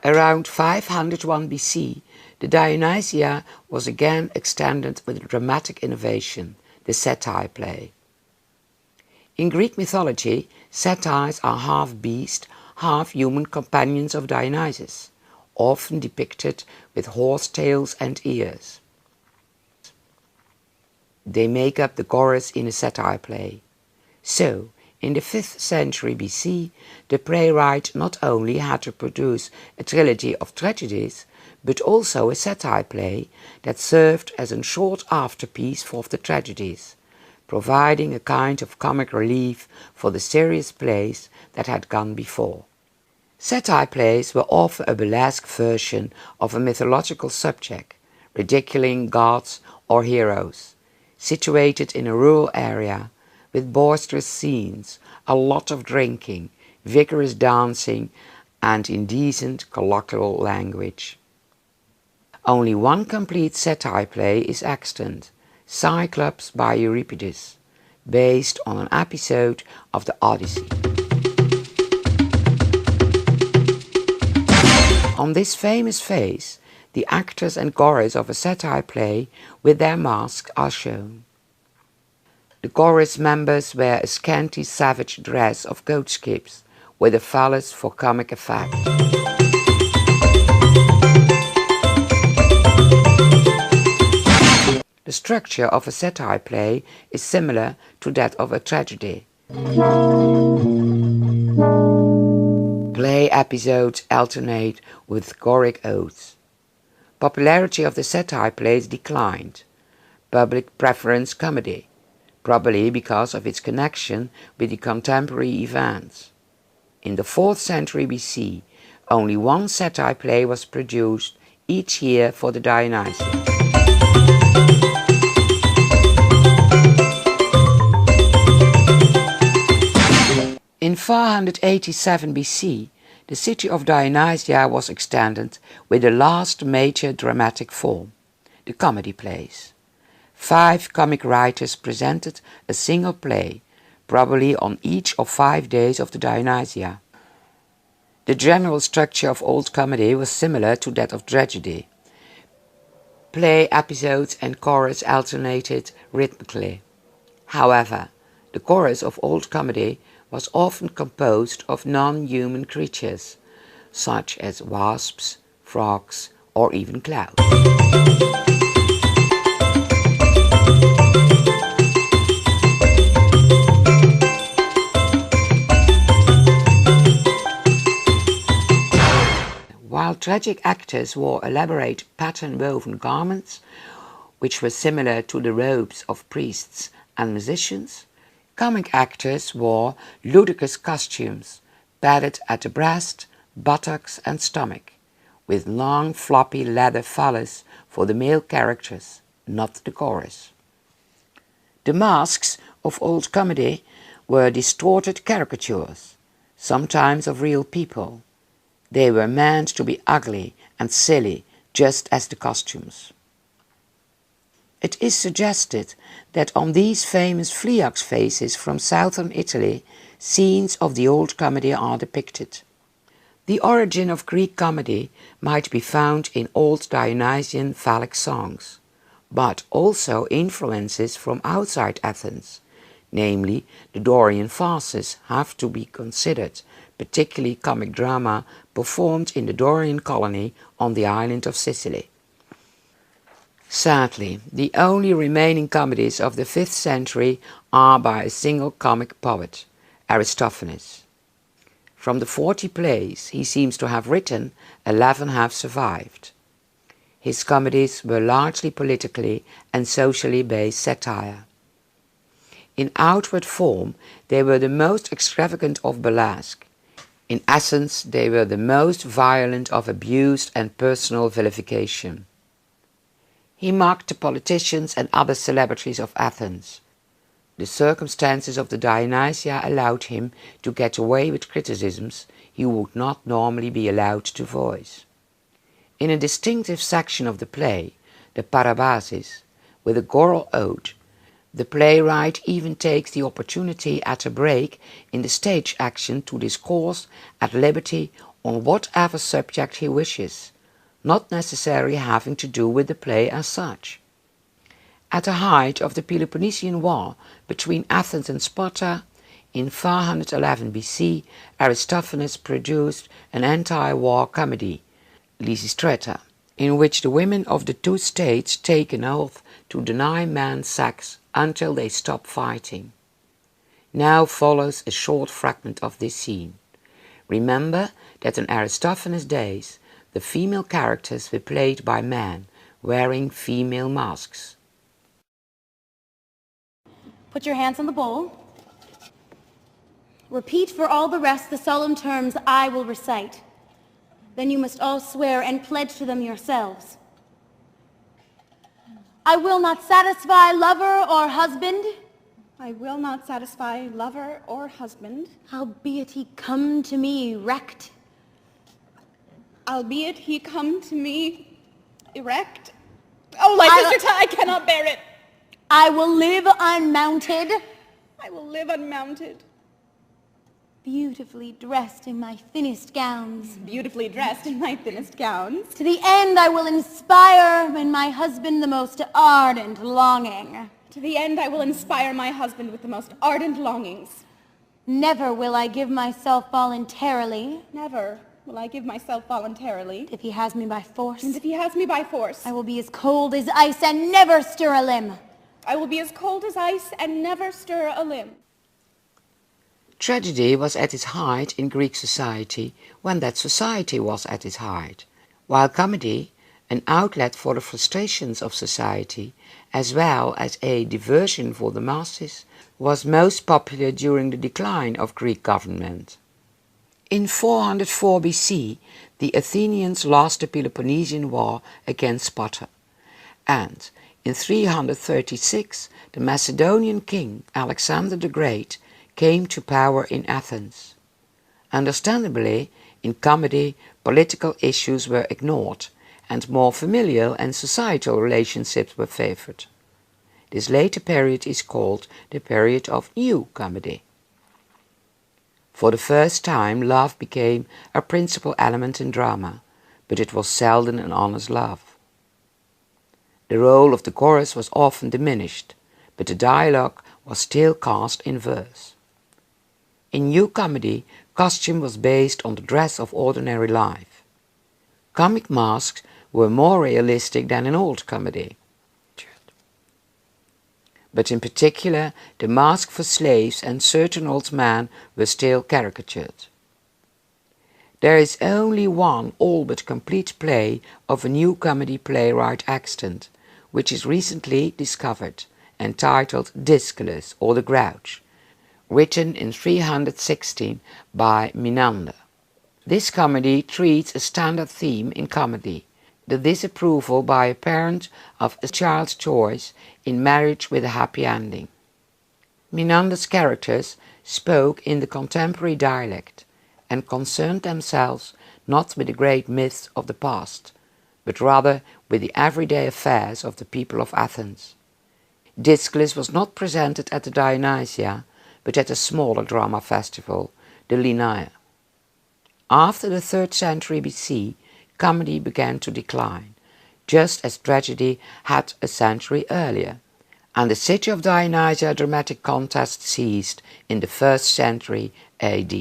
Around 501 BC, the Dionysia was again extended with a dramatic innovation, the satyr play. In Greek mythology, satyrs are half beast, half human companions of Dionysus, often depicted with horse tails and ears. They make up the chorus in a satyr play. So, in the 5th century BC, the playwright not only had to produce a trilogy of tragedies, but also a satire play that served as a short afterpiece for the tragedies, providing a kind of comic relief for the serious plays that had gone before. Satire plays were often a burlesque version of a mythological subject, ridiculing gods or heroes, situated in a rural area, with boisterous scenes, a lot of drinking, vigorous dancing, and indecent colloquial language. Only one complete satire play is extant, Cyclops by Euripides, based on an episode of the Odyssey. On this famous face, the actors and chorus of a satire play with their masks are shown. The chorus members wear a scanty savage dress of goatskins with a phallus for comic effect. The structure of a satire play is similar to that of a tragedy. Play episodes alternate with choric odes. Popularity of the satire plays declined. Public preference comedy, probably because of its connection with the contemporary events. In the 4th century BC, only one satire play was produced each year for the Dionysia. In 487 BC, the city of Dionysia was extended with the last major dramatic form, the comedy plays. 5 comic writers presented a single play, probably on each of 5 days of the Dionysia. The general structure of old comedy was similar to that of tragedy. Play episodes and chorus alternated rhythmically. However, the chorus of old comedy was often composed of non-human creatures, such as wasps, frogs, or even clouds. While tragic actors wore elaborate pattern-woven garments, which were similar to the robes of priests and musicians, comic actors wore ludicrous costumes, padded at the breast, buttocks and stomach, with long floppy leather phallus for the male characters, not the chorus. The masks of old comedy were distorted caricatures, sometimes of real people. They were meant to be ugly and silly, just as the costumes. It is suggested that on these famous Vliax faces from southern Italy, scenes of the old comedy are depicted. The origin of Greek comedy might be found in old Dionysian phallic songs, but also influences from outside Athens, namely the Dorian farces have to be considered, particularly comic drama performed in the Dorian colony on the island of Sicily. Sadly, the only remaining comedies of the 5th century are by a single comic poet, Aristophanes. From the 40 plays he seems to have written, 11 have survived. His comedies were largely politically and socially based satire. In outward form, they were the most extravagant of burlesque. In essence, they were the most violent of abuse and personal vilification. He mocked the politicians and other celebrities of Athens. The circumstances of the Dionysia allowed him to get away with criticisms he would not normally be allowed to voice. In a distinctive section of the play, the Parabasis, with a choral ode, The playwright even takes the opportunity at a break in the stage action to discourse at liberty on whatever subject he wishes, not necessarily having to do with the play as such. At the height of the Peloponnesian War between Athens and Sparta, in 411 BC, Aristophanes produced an anti-war comedy, Lysistrata, in which the women of the two states take an oath to deny man sex until they stop fighting. Now follows a short fragment of this scene. Remember that in Aristophanes' days, the female characters were played by men wearing female masks. Put your hands on the bowl. Repeat for all the rest the solemn terms I will recite. Then you must all swear and pledge to them yourselves. I will not satisfy lover or husband. I will not satisfy lover or husband. Albeit he come to me erect. Albeit he come to me erect. Oh, Lysistrata, I cannot bear it. I will live unmounted. I will live unmounted. Beautifully dressed in my thinnest gowns. Beautifully dressed in my thinnest gowns. To the end I will inspire in my husband the most ardent longing. To the end I will inspire my husband with the most ardent longings. Never will I give myself voluntarily. Never will I give myself voluntarily. If he has me by force. And if he has me by force. I will be as cold as ice and never stir a limb. I will be as cold as ice and never stir a limb. Tragedy was at its height in Greek society when that society was at its height, while comedy, an outlet for the frustrations of society, as well as a diversion for the masses, was most popular during the decline of Greek government. In 404 BC, the Athenians lost the Peloponnesian War against Sparta, and in 336 the Macedonian king Alexander the Great came to power in Athens. Understandably, in comedy, political issues were ignored, and more familial and societal relationships were favored. This later period is called the period of New Comedy. For the first time, love became a principal element in drama, but it was seldom an honest love. The role of the chorus was often diminished, but the dialogue was still cast in verse. In New Comedy, costume was based on the dress of ordinary life. Comic masks were more realistic than in Old Comedy. But in particular, the mask for slaves and certain old men were still caricatured. There is only one all but complete play of a New Comedy playwright extant, which is recently discovered, entitled Disculus or the Grouch, written in 316 by Menander. This comedy treats a standard theme in comedy, the disapproval by a parent of a child's choice in marriage with a happy ending. Menander's characters spoke in the contemporary dialect and concerned themselves not with the great myths of the past, but rather with the everyday affairs of the people of Athens. Disculus was not presented at the Dionysia, but at a smaller drama festival, the Lenaea. After the 3rd century BC, comedy began to decline, just as tragedy had a century earlier, and the City of Dionysia dramatic contest ceased in the 1st century AD.